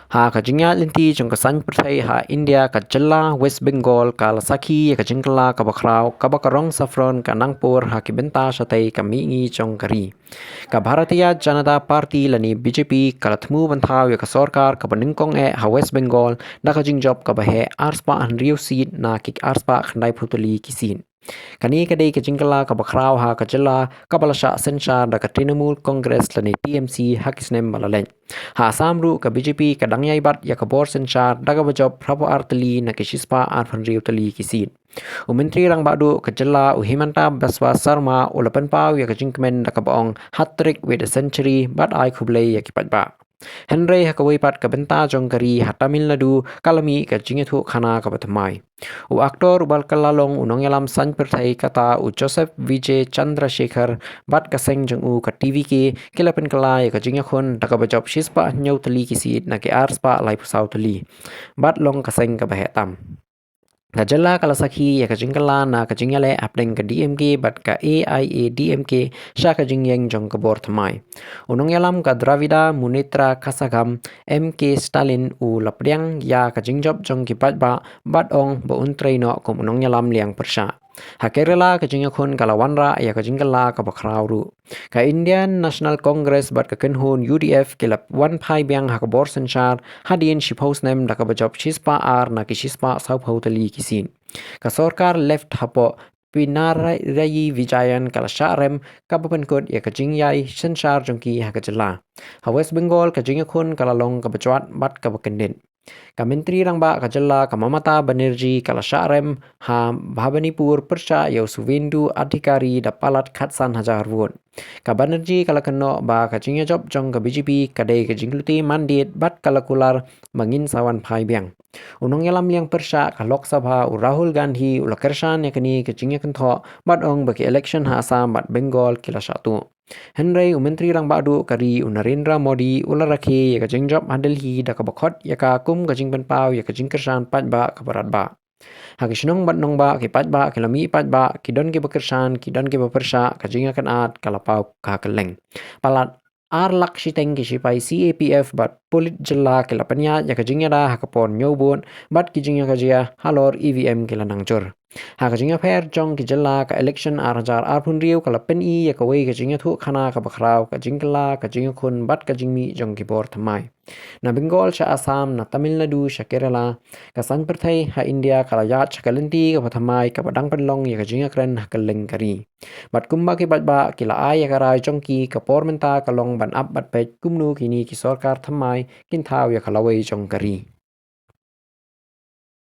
Ha kajingya linti jong kasan perthai ha India ka Jella West Bengal ka Lasaki ka jingkala ka bakrau ka bakarong saffron ka nangpur ha kibenta satai ka mingi jong kari ka Bharatiya Janata Party lani BJP ka Thmu banthau ya ka sorkar ka banyngkong ha West Bengal na ka jingjop ka bahe arspa an riu seat na kik arspa khandai phutuli kisin kani kadai ka jingkala ka bakrau ha ka Jella ka balasha sencha da ka Trinamool Congress lani TMC hakisnem malalen ha samru ka BJP ka dangyai bat ya ka bor senchar daga bajob prapo artali na kishispa arfan riu tali kisin Menteri rang badu ka Jella Himanta Baswa Sarma ulapan pau ya ka jingkmen da ka baong hat-trick with a century bat ai khublei ya kipat ba Henry hakawai pat ka benta jong kari ha Tamil Nadu kalami ka jingethu khana ka batamai aktor ubal kalalong unong yalam san perthai kata Joseph Vijay Chandrasekhar bat ka seng jong ka TV ke kilapen kala ya ka jingakhon da ka bajob shispa nyau tali kisi na ke arspa lai pusau tali bat long ka seng ka bahetam Gajala kalasaki ya kajingkala na kajingale apling ka DMK bat ka AIA DMK sya kajingyeng jong kabor thamai. Unong yalam ka Dravida Munitra Kasagam MK Stalin u lapdiang ya kajingjob jong kipat ba bat ong ba untray no kum unong yalam liang persya. Ha Kerala kajingakhon kalawanra ya kajingkala ka bakrauru. Ka Indian National Congress bat ka kenhun UDF kilap wan phai biang ha kabor senchar hadin shipos nem da ka bajob chispa ar na kishispa sauphau tali kisin. Ka sorkar left hapo Pinarayi Vijayan kala syarem kapapenkot ya kajingyai senchar jongki ha kajela. Ha West Bengal kajingakhon kala long ka bajwat bat ka bakendin. Ka menteri rang ba ka Jella ka Mamata Banerjee kala syarem ha Bhabanipur persya yau suvindu adhikari da palat khatsan hajar won. Ka Banerjee kala keno ba ka jingya job jong ka BJP kadai ka jingluti mandate bat kala kular mangin sawan phai biang. Unong yalam liang persya ka Lok Sabha Rahul Gandhi ulakershan yakni ka jingya kentho bat ong baki election ha Assam bat Bengal kila satu. Henry Menteri rang badu kari Narendra Modi ularake ya ka jingjop Delhi da ka bakhot ya ka kum ka jingpen pau ya ka jingkersan pat ba ka barat ba. Hagishnong bat nong ba ki pat ba kilami pat ba kidon ki bakersan kidon ki bapersha ka jinga kan at kalapau ka keleng. Palat ar lakshiteng ki sipai CAPF bat polit jella kelapanya ya ka jingya da hakapon nyobon bat ki jingya ka jia halor EVM kilanang jor. Ha ka jinga pher jong ki jella ka election arajar arpun riu kala pen I ya ka wei ka jinga thu khana ka bakrau ka jingkala ka jinga khun bat ka jingmi jong ki bor thamai na Bengal sha Assam na Tamil Nadu sha Kerala ka san perthai ha India kala yat sha kalenti ka pathamai ka badang penlong ya ka jinga kren ha kaleng kari bat kumba ki bat ba kila ai ya ka rai jong ki ka por menta ka long ban up bat pet kumnu kini ki sorkar thamai kin thau ya kala wei jong kari